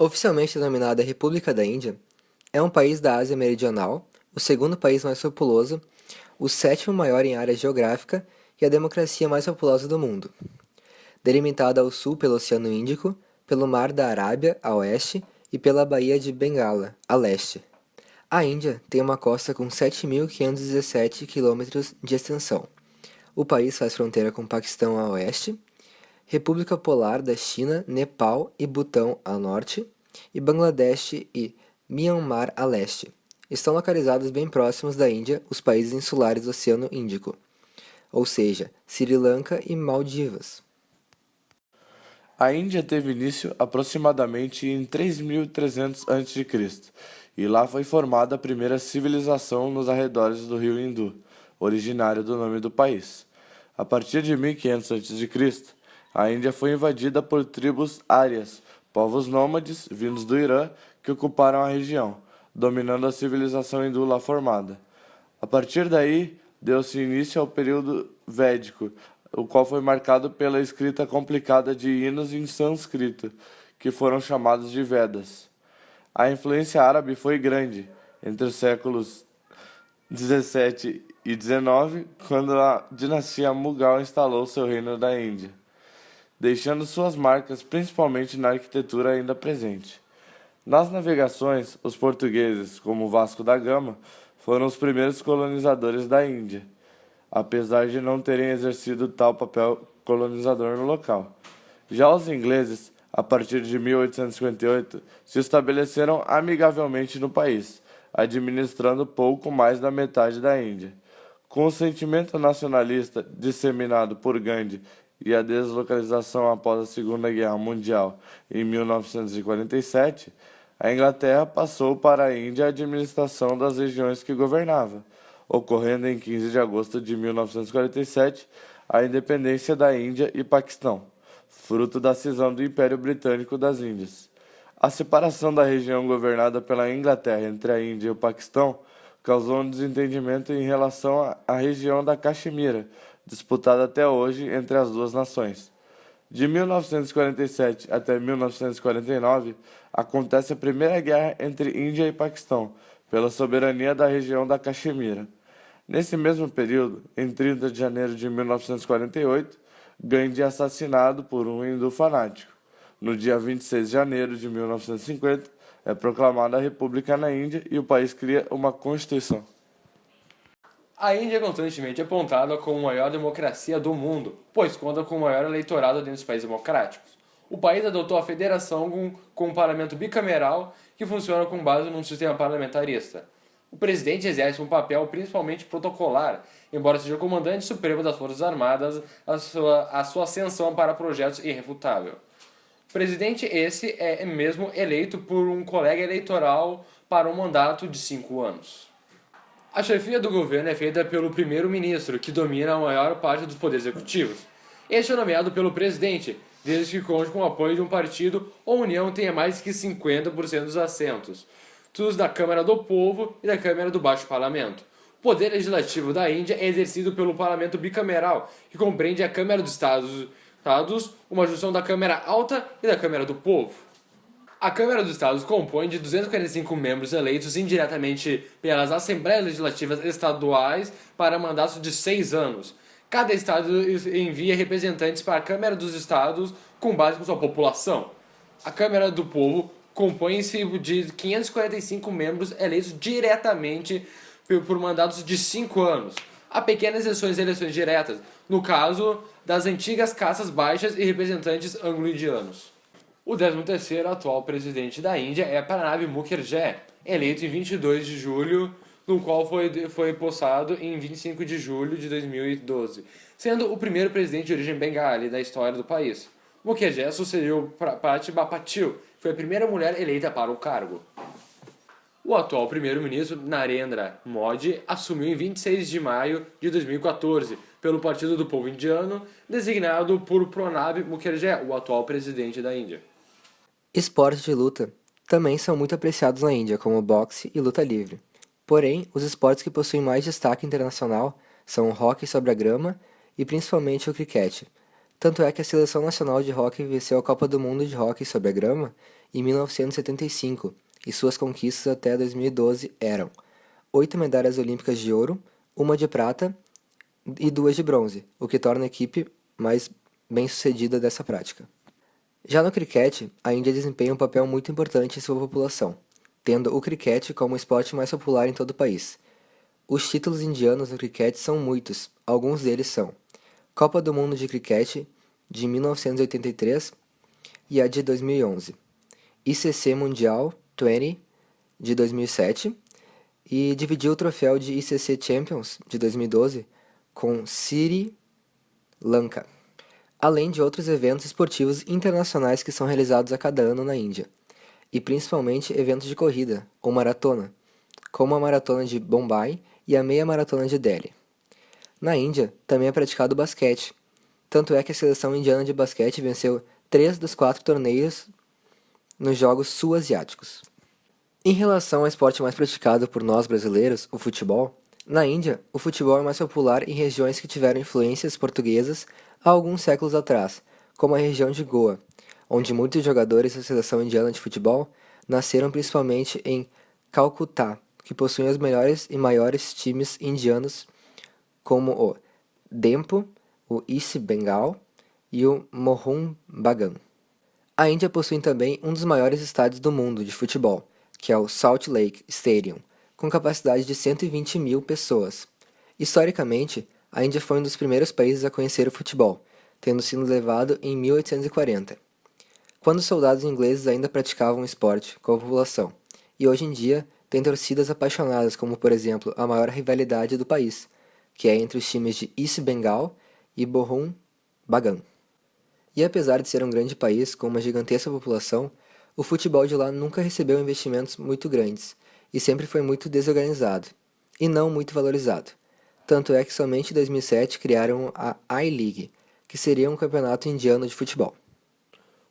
Oficialmente denominada República da Índia, é um país da Ásia Meridional, o segundo país mais populoso, o sétimo maior em área geográfica e a democracia mais populosa do mundo. Delimitada ao sul pelo Oceano Índico, pelo Mar da Arábia a oeste e pela Baía de Bengala a leste. A Índia tem uma costa com 7.517 quilômetros de extensão. O país faz fronteira com o Paquistão a oeste, República Polar da China, Nepal e Butão a norte, e Bangladesh e Myanmar a leste. Estão localizados bem próximos da Índia os países insulares do Oceano Índico, ou seja, Sri Lanka e Maldivas. A Índia teve início aproximadamente em 3300 a.C., e lá foi formada a primeira civilização nos arredores do rio Hindu, originário do nome do país. A partir de 1500 a.C., a Índia foi invadida por tribos árias, povos nômades vindos do Irã que ocuparam a região, dominando a civilização hindu lá formada. A partir daí, deu-se início ao período védico, o qual foi marcado pela escrita complicada de hinos em sânscrito, que foram chamados de Vedas. A influência árabe foi grande entre os séculos 17 e 19, quando a dinastia Mughal instalou seu reino na Índia, deixando suas marcas principalmente na arquitetura ainda presente. Nas navegações, os portugueses, como Vasco da Gama, foram os primeiros colonizadores da Índia, apesar de não terem exercido tal papel colonizador no local. Já os ingleses, a partir de 1858, se estabeleceram amigavelmente no país, administrando pouco mais da metade da Índia. Com o sentimento nacionalista disseminado por Gandhi e a deslocalização após a Segunda Guerra Mundial em 1947, a Inglaterra passou para a Índia a administração das regiões que governava, ocorrendo em 15 de agosto de 1947 a independência da Índia e Paquistão, fruto da cisão do Império Britânico das Índias. A separação da região governada pela Inglaterra entre a Índia e o Paquistão causou um desentendimento em relação à região da Caxemira, disputada até hoje entre as duas nações. De 1947 até 1949, acontece a Primeira Guerra entre Índia e Paquistão, pela soberania da região da Caxemira. Nesse mesmo período, em 30 de janeiro de 1948, Gandhi é assassinado por um hindu fanático. No dia 26 de janeiro de 1950, é proclamada a República na Índia e o país cria uma Constituição. A Índia é constantemente apontada como a maior democracia do mundo, pois conta com o maior eleitorado dentre os países democráticos. O país adotou a federação com um parlamento bicameral que funciona com base num sistema parlamentarista. O presidente exerce um papel principalmente protocolar, embora seja o comandante supremo das Forças Armadas, a sua ascensão para projetos irrefutável. O presidente esse é mesmo eleito por um colega eleitoral para um mandato de 5 anos. A chefia do governo é feita pelo primeiro-ministro, que domina a maior parte dos poderes executivos. Este é nomeado pelo presidente, desde que conte com o apoio de um partido ou união tenha mais que 50% dos assentos, dos da Câmara do Povo e da Câmara do Baixo Parlamento. O poder legislativo da Índia é exercido pelo Parlamento bicameral, que compreende a Câmara dos Estados, uma junção da Câmara Alta e da Câmara do Povo. A Câmara dos Estados compõe de 245 membros eleitos indiretamente pelas Assembleias Legislativas Estaduais para mandatos de 6 anos. Cada estado envia representantes para a Câmara dos Estados com base com sua população. A Câmara do Povo compõe-se de 545 membros eleitos diretamente por mandatos de 5 anos. Há pequenas exceções de eleições diretas, no caso das antigas castas baixas e representantes anglo-indianos. O 13º atual presidente da Índia é Pranab Mukherjee, eleito em 22 de julho, no qual foi possado em 25 de julho de 2012, sendo o primeiro presidente de origem bengali da história do país. Mukherjee sucedeu Pratibha Patil, que foi a primeira mulher eleita para o cargo. O atual primeiro-ministro Narendra Modi assumiu em 26 de maio de 2014 pelo Partido do Povo Indiano, designado por Pranab Mukherjee, o atual presidente da Índia. Esportes de luta também são muito apreciados na Índia, como boxe e luta livre. Porém, os esportes que possuem mais destaque internacional são o hóquei sobre a grama e principalmente o criquete, Tanto é que a Seleção Nacional de Hóquei venceu a Copa do Mundo de Hóquei sobre a grama em 1975, e suas conquistas até 2012 eram 8 medalhas olímpicas de ouro, uma de prata e 2 de bronze, o que torna a equipe mais bem-sucedida dessa prática. Já no criquete, a Índia desempenha um papel muito importante em sua população, tendo o criquete como o esporte mais popular em todo o país. Os títulos indianos no criquete são muitos, alguns deles são Copa do Mundo de Criquete de 1983 e a de 2011, ICC Mundial 20 de 2007 e dividiu o troféu de ICC Champions de 2012 com Sri Lanka, além de outros eventos esportivos internacionais que são realizados a cada ano na Índia, e principalmente eventos de corrida ou maratona, como a Maratona de Bombay e a Meia Maratona de Delhi. Na Índia, também é praticado basquete, tanto é que a seleção indiana de basquete venceu 3 dos 4 torneios nos Jogos Sul-Asiáticos. Em relação ao esporte mais praticado por nós brasileiros, o futebol, na Índia, o futebol é mais popular em regiões que tiveram influências portuguesas há alguns séculos atrás, como a região de Goa, onde muitos jogadores da seleção indiana de futebol nasceram principalmente em Calcutá, que possui os melhores e maiores times indianos, como o Dempo, o East Bengal e o Mohun Bagan. A Índia possui também um dos maiores estádios do mundo de futebol, que é o Salt Lake Stadium, com capacidade de 120 mil pessoas. Historicamente, a Índia foi um dos primeiros países a conhecer o futebol, tendo sido levado em 1840, quando os soldados ingleses ainda praticavam o esporte com a população, e hoje em dia tem torcidas apaixonadas, como por exemplo a maior rivalidade do país, que é entre os times de East Bengal e Mohun Bagan. E apesar de ser um grande país com uma gigantesca população, o futebol de lá nunca recebeu investimentos muito grandes e sempre foi muito desorganizado e não muito valorizado. Tanto é que somente em 2007 criaram a I-League, que seria um campeonato indiano de futebol.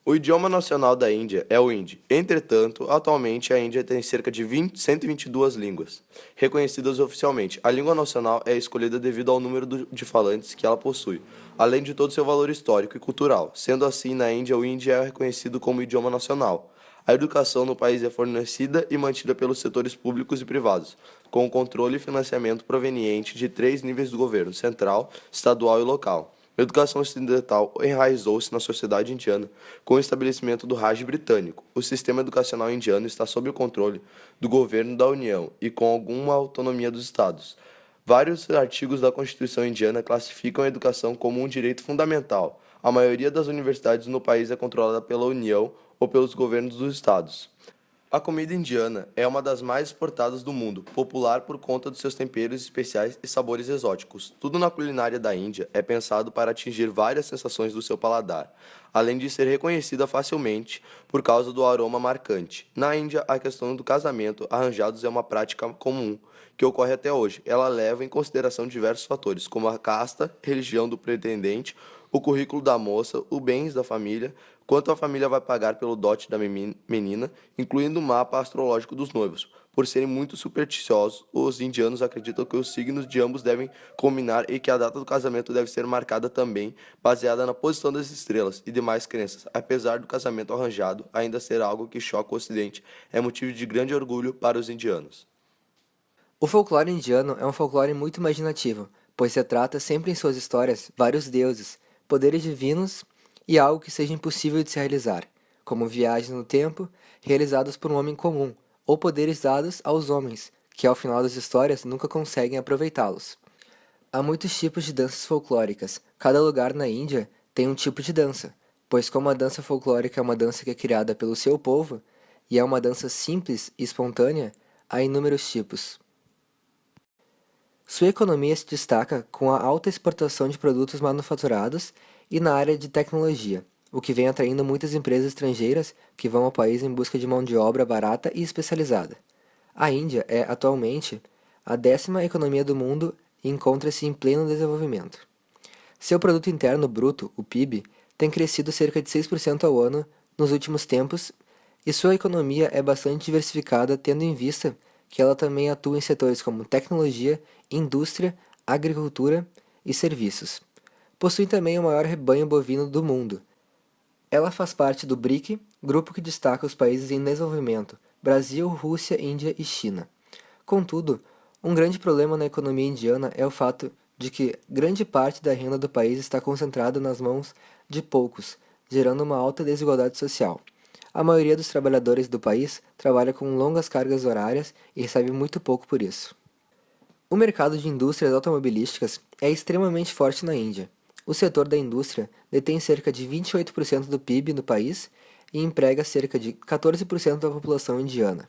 O idioma nacional da Índia é o hindi. Entretanto, atualmente a Índia tem cerca de 122 línguas reconhecidas oficialmente. A língua nacional é escolhida devido ao número de falantes que ela possui, além de todo seu valor histórico e cultural. Sendo assim, na Índia, o hindi é reconhecido como idioma nacional. A educação no país é fornecida e mantida pelos setores públicos e privados, com o controle e financiamento proveniente de 3 níveis do governo: central, estadual e local. A educação ocidental enraizou-se na sociedade indiana com o estabelecimento do Raj britânico. O sistema educacional indiano está sob o controle do governo da União e com alguma autonomia dos estados. Vários artigos da Constituição indiana classificam a educação como um direito fundamental. A maioria das universidades no país é controlada pela União ou pelos governos dos estados. A comida indiana é uma das mais exportadas do mundo, popular por conta dos seus temperos especiais e sabores exóticos. Tudo na culinária da Índia é pensado para atingir várias sensações do seu paladar, além de ser reconhecida facilmente por causa do aroma marcante. Na Índia, a questão do casamento arranjados é uma prática comum, que ocorre até hoje. Ela leva em consideração diversos fatores, como a casta, religião do pretendente, o currículo da moça, os bens da família, quanto a família vai pagar pelo dote da menina, incluindo o mapa astrológico dos noivos. Por serem muito supersticiosos, os indianos acreditam que os signos de ambos devem combinar e que a data do casamento deve ser marcada também, baseada na posição das estrelas e demais crenças. Apesar do casamento arranjado ainda ser algo que choca o Ocidente, é motivo de grande orgulho para os indianos. O folclore indiano é um folclore muito imaginativo, pois retrata sempre em suas histórias vários deuses, poderes divinos e algo que seja impossível de se realizar, como viagens no tempo realizadas por um homem comum, ou poderes dados aos homens, que ao final das histórias nunca conseguem aproveitá-los. Há muitos tipos de danças folclóricas. Cada lugar na Índia tem um tipo de dança, pois como a dança folclórica é uma dança que é criada pelo seu povo e é uma dança simples e espontânea, há inúmeros tipos. Sua economia se destaca com a alta exportação de produtos manufaturados e na área de tecnologia, o que vem atraindo muitas empresas estrangeiras que vão ao país em busca de mão de obra barata e especializada. A Índia é, atualmente, a 10ª economia do mundo e encontra-se em pleno desenvolvimento. Seu produto interno bruto, o PIB, tem crescido cerca de 6% ao ano nos últimos tempos e sua economia é bastante diversificada, tendo em vista que ela também atua em setores como tecnologia, indústria, agricultura e serviços. possui também o maior rebanho bovino do mundo. Ela faz parte do BRIC, grupo que destaca os países em desenvolvimento: Brasil, Rússia, Índia e China. Contudo, um grande problema na economia indiana é o fato de que grande parte da renda do país está concentrada nas mãos de poucos, gerando uma alta desigualdade social. A maioria dos trabalhadores do país trabalha com longas cargas horárias e recebe muito pouco por isso. O mercado de indústrias automobilísticas é extremamente forte na Índia. O setor da indústria detém cerca de 28% do PIB no país e emprega cerca de 14% da população indiana.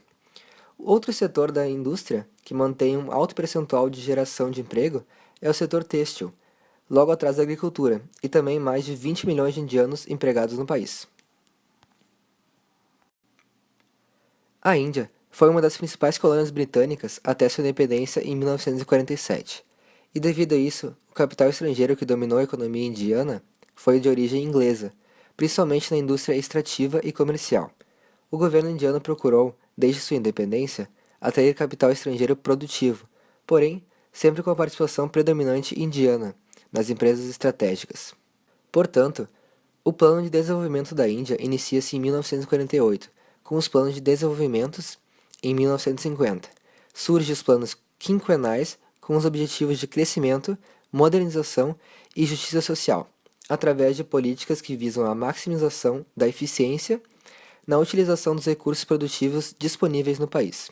Outro setor da indústria que mantém um alto percentual de geração de emprego é o setor têxtil, logo atrás da agricultura, e também mais de 20 milhões de indianos empregados no país. A Índia foi uma das principais colônias britânicas até sua independência em 1947, e devido a isso, o capital estrangeiro que dominou a economia indiana foi de origem inglesa, principalmente na indústria extrativa e comercial. O governo indiano procurou, desde sua independência, atrair capital estrangeiro produtivo, porém, sempre com a participação predominante indiana nas empresas estratégicas. Portanto, o Plano de Desenvolvimento da Índia inicia-se em 1948, com os planos de desenvolvimento em 1950. Surgem os planos quinquenais com os objetivos de crescimento, modernização e justiça social, através de políticas que visam a maximização da eficiência na utilização dos recursos produtivos disponíveis no país.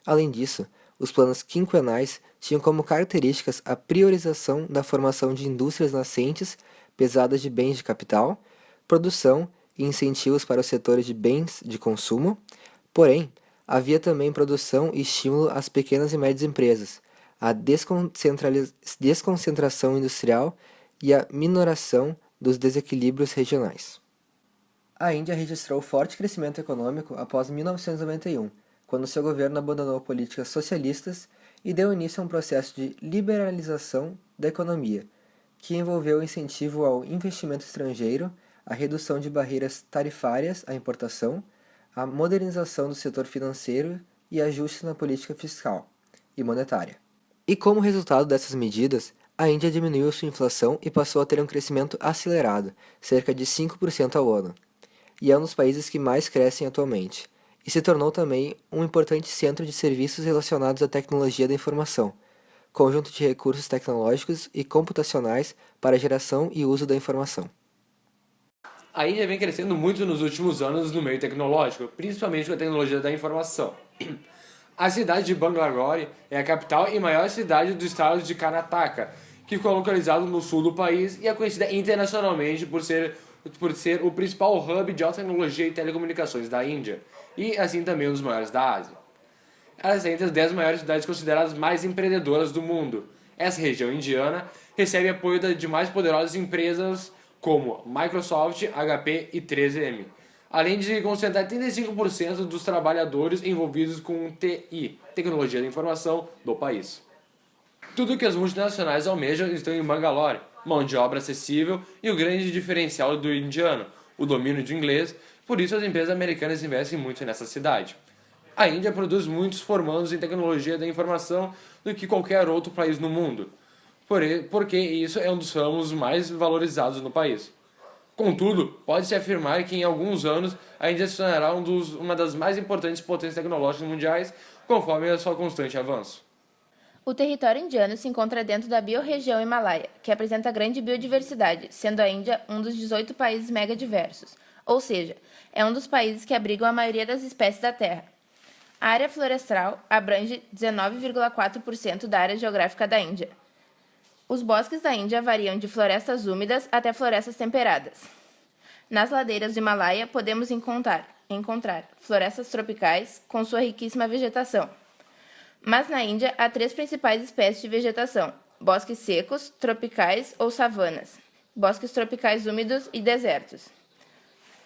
Além disso, os planos quinquenais tinham como características a priorização da formação de indústrias nascentes pesadas de bens de capital, produção e incentivos para os setores de bens de consumo, porém, havia também produção e estímulo às pequenas e médias empresas, a desconcentração industrial e a minoração dos desequilíbrios regionais. A Índia registrou forte crescimento econômico após 1991, quando seu governo abandonou políticas socialistas e deu início a um processo de liberalização da economia, que envolveu o incentivo ao investimento estrangeiro, a redução de barreiras tarifárias à importação, a modernização do setor financeiro e ajustes na política fiscal e monetária. E como resultado dessas medidas, a Índia diminuiu sua inflação e passou a ter um crescimento acelerado, cerca de 5% ao ano, e é um dos países que mais crescem atualmente, e se tornou também um importante centro de serviços relacionados à tecnologia da informação, conjunto de recursos tecnológicos e computacionais para a geração e uso da informação. A Índia vem crescendo muito nos últimos anos no meio tecnológico, principalmente com a tecnologia da informação. A cidade de Bangalore é a capital e maior cidade do estado de Karnataka, que ficou localizado no sul do país e é conhecida internacionalmente por ser o principal hub de alta tecnologia e telecomunicações da Índia, e assim também um dos maiores da Ásia. Ela está entre as 10 maiores cidades consideradas mais empreendedoras do mundo. Essa região indiana recebe apoio de mais poderosas empresas como Microsoft, HP e 3M, além de concentrar 35% dos trabalhadores envolvidos com TI, tecnologia da informação, do país. Tudo que as multinacionais almejam estão em Bangalore: mão de obra acessível e o grande diferencial do indiano, o domínio de inglês, por isso as empresas americanas investem muito nessa cidade. A Índia produz muitos formandos em tecnologia da informação do que qualquer outro país no mundo, porque isso é um dos ramos mais valorizados no país. Contudo, pode-se afirmar que em alguns anos a Índia se tornará uma das mais importantes potências tecnológicas mundiais, conforme a seu constante avanço. O território indiano se encontra dentro da biorregião Himalaia, que apresenta grande biodiversidade, sendo a Índia um dos 18 países megadiversos, ou seja, é um dos países que abrigam a maioria das espécies da Terra. A área florestal abrange 19,4% da área geográfica da Índia. Os bosques da Índia variam de florestas úmidas até florestas temperadas. Nas ladeiras do Himalaia podemos encontrar florestas tropicais com sua riquíssima vegetação. Mas na Índia há 3 principais espécies de vegetação: bosques secos, tropicais ou savanas, bosques tropicais úmidos e desertos.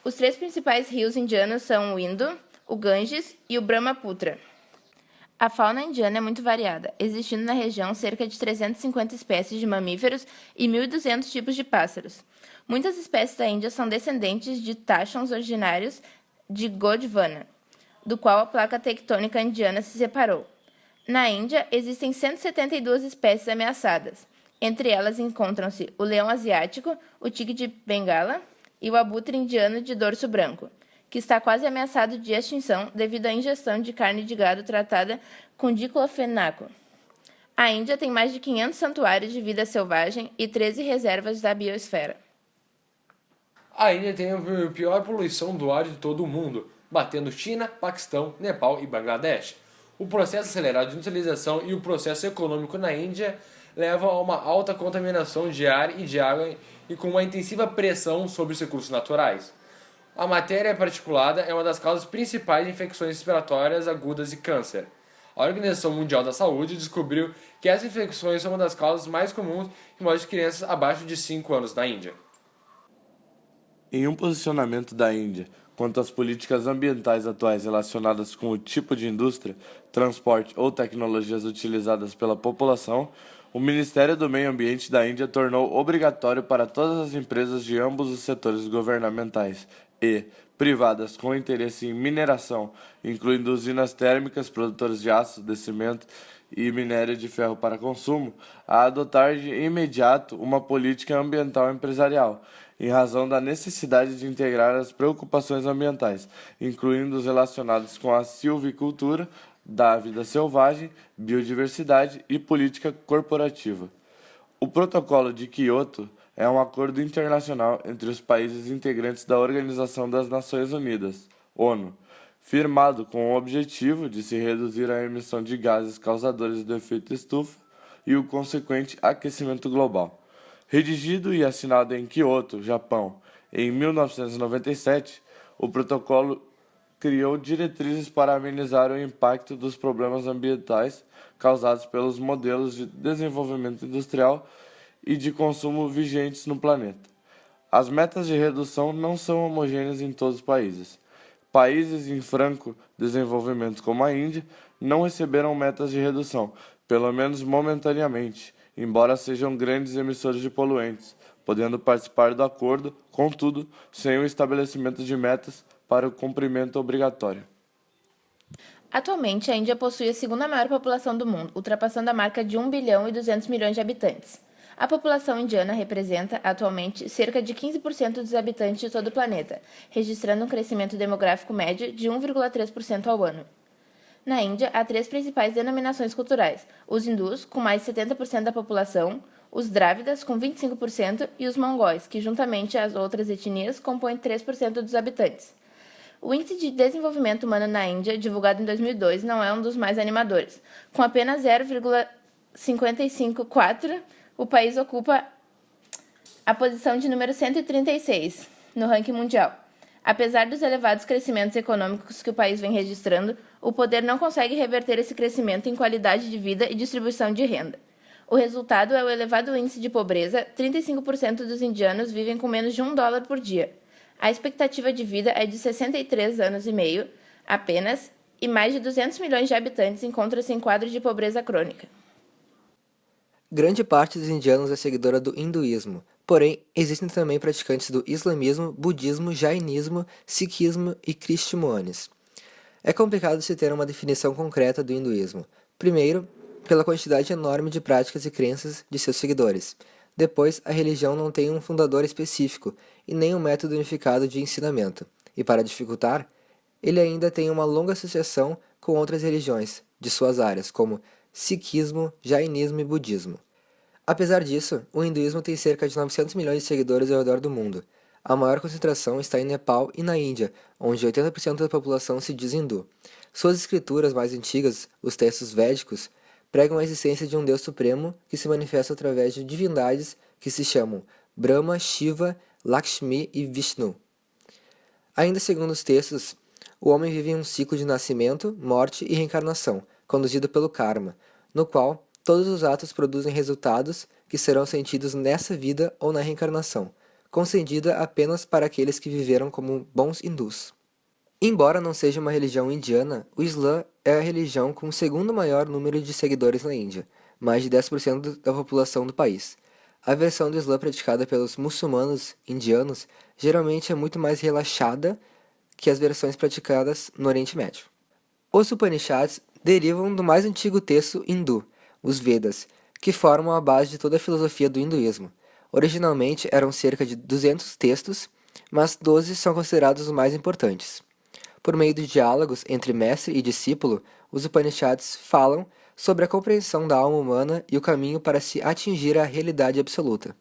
Os 3 principais rios indianos são o Indo, o Ganges e o Brahmaputra. A fauna indiana é muito variada, existindo na região cerca de 350 espécies de mamíferos e 1.200 tipos de pássaros. Muitas espécies da Índia são descendentes de taxons originários de Gondwana, do qual a placa tectônica indiana se separou. Na Índia, existem 172 espécies ameaçadas, Entre elas encontram-se o leão asiático, o tigre de Bengala e o abutre indiano de dorso branco, que está quase ameaçado de extinção devido à ingestão de carne de gado tratada com diclofenaco. A Índia tem mais de 500 santuários de vida selvagem e 13 reservas da biosfera. A Índia tem a pior poluição do ar de todo o mundo, batendo China, Paquistão, Nepal e Bangladesh. O processo acelerado de industrialização e o processo econômico na Índia levam a uma alta contaminação de ar e de água e com uma intensiva pressão sobre os recursos naturais. A matéria particulada é uma das causas principais de infecções respiratórias agudas e câncer. A Organização Mundial da Saúde descobriu que essas infecções são uma das causas mais comuns em morte de crianças abaixo de 5 anos na Índia. Em um posicionamento da Índia quanto às políticas ambientais atuais relacionadas com o tipo de indústria, transporte ou tecnologias utilizadas pela população, o Ministério do Meio Ambiente da Índia tornou obrigatório para todas as empresas de ambos os setores governamentais e privadas com interesse em mineração, incluindo usinas térmicas, produtores de aço, de cimento e minério de ferro para consumo, a adotar de imediato uma política ambiental empresarial, em razão da necessidade de integrar as preocupações ambientais, incluindo os relacionados com a silvicultura, da vida selvagem, biodiversidade e política corporativa. O Protocolo de Quioto é um acordo internacional entre os países integrantes da Organização das Nações Unidas, ONU, firmado com o objetivo de se reduzir a emissão de gases causadores do efeito estufa e o consequente aquecimento global. Redigido e assinado em Kyoto, Japão, em 1997, o protocolo criou diretrizes para amenizar o impacto dos problemas ambientais causados pelos modelos de desenvolvimento industrial e de consumo vigentes no planeta. As metas de redução não são homogêneas em todos os países. Países em franco desenvolvimento, como a Índia, não receberam metas de redução, pelo menos momentaneamente, embora sejam grandes emissores de poluentes, podendo participar do acordo, contudo, sem o estabelecimento de metas para o cumprimento obrigatório. Atualmente, a Índia possui a segunda maior população do mundo, ultrapassando a marca de 1 bilhão e 200 milhões de habitantes. A população indiana representa, atualmente, cerca de 15% dos habitantes de todo o planeta, registrando um crescimento demográfico médio de 1,3% ao ano. Na Índia, há 3 principais denominações culturais: os hindus, com mais de 70% da população, os drávidas, com 25%, e os mongóis, que, juntamente às outras etnias, compõem 3% dos habitantes. O Índice de Desenvolvimento Humano na Índia, divulgado em 2002, não é um dos mais animadores. Com apenas 0,554, o país ocupa a posição de número 136 no ranking mundial. Apesar dos elevados crescimentos econômicos que o país vem registrando, o poder não consegue reverter esse crescimento em qualidade de vida e distribuição de renda. O resultado é o elevado índice de pobreza: 35% dos indianos vivem com menos de $1 por dia. A expectativa de vida é de 63 anos e meio apenas, e mais de 200 milhões de habitantes encontram-se em quadro de pobreza crônica. Grande parte dos indianos é seguidora do hinduísmo, porém existem também praticantes do islamismo, budismo, jainismo, sikhismo e cristianismo. É complicado se ter uma definição concreta do hinduísmo. Primeiro, pela quantidade enorme de práticas e crenças de seus seguidores. Depois, a religião não tem um fundador específico e nem um método unificado de ensinamento. E para dificultar, ele ainda tem uma longa associação com outras religiões de suas áreas, como sikhismo, jainismo e budismo. Apesar disso, o hinduísmo tem cerca de 900 milhões de seguidores ao redor do mundo. A maior concentração está em Nepal e na Índia, onde 80% da população se diz hindu. Suas escrituras mais antigas, os textos védicos, pregam a existência de um Deus Supremo que se manifesta através de divindades que se chamam Brahma, Shiva, Lakshmi e Vishnu. Ainda segundo os textos, o homem vive em um ciclo de nascimento, morte e reencarnação, conduzido pelo karma, no qual todos os atos produzem resultados que serão sentidos nessa vida ou na reencarnação, concedida apenas para aqueles que viveram como bons hindus. Embora não seja uma religião indiana, o Islã é a religião com o segundo maior número de seguidores na Índia, mais de 10% da população do país. A versão do Islã praticada pelos muçulmanos indianos geralmente é muito mais relaxada que as versões praticadas no Oriente Médio. Os Upanishads derivam do mais antigo texto hindu, os Vedas, que formam a base de toda a filosofia do hinduísmo. Originalmente eram cerca de 200 textos, mas 12 são considerados os mais importantes. Por meio de diálogos entre mestre e discípulo, os Upanishads falam sobre a compreensão da alma humana e o caminho para se atingir a realidade absoluta.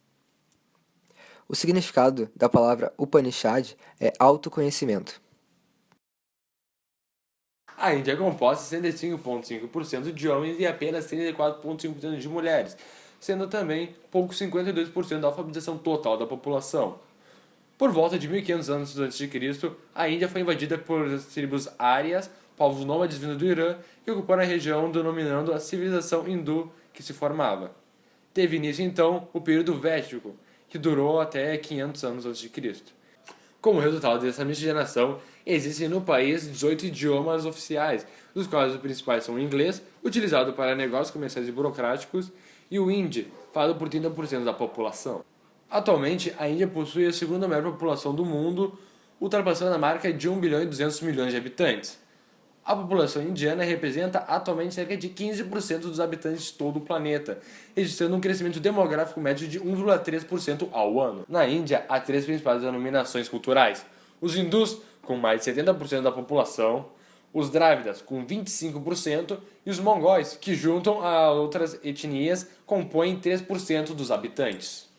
O significado da palavra Upanishad é autoconhecimento. A Índia é composta de 65,5% de homens e apenas 34,5% de mulheres, sendo também pouco 52% da alfabetização total da população. Por volta de 1500 anos antes de Cristo, a Índia foi invadida por tribos árias, povos nômades vindos do Irã, que ocuparam a região denominando a civilização hindu que se formava. Teve início então o período védico, que durou até 500 anos antes de Cristo. Como resultado dessa miscigenação, existem no país 18 idiomas oficiais, dos quais os principais são o inglês, utilizado para negócios comerciais e burocráticos, e o hindi, falado por 30% da população. Atualmente, a Índia possui a segunda maior população do mundo, ultrapassando a marca de 1 bilhão e 200 milhões de habitantes. A população indiana representa atualmente cerca de 15% dos habitantes de todo o planeta, registrando um crescimento demográfico médio de 1,3% ao ano. Na Índia, há três principais denominações culturais: os hindus, com mais de 70% da população, os drávidas, com 25%, e os mongóis, que juntam a outras etnias, compõem 3% dos habitantes.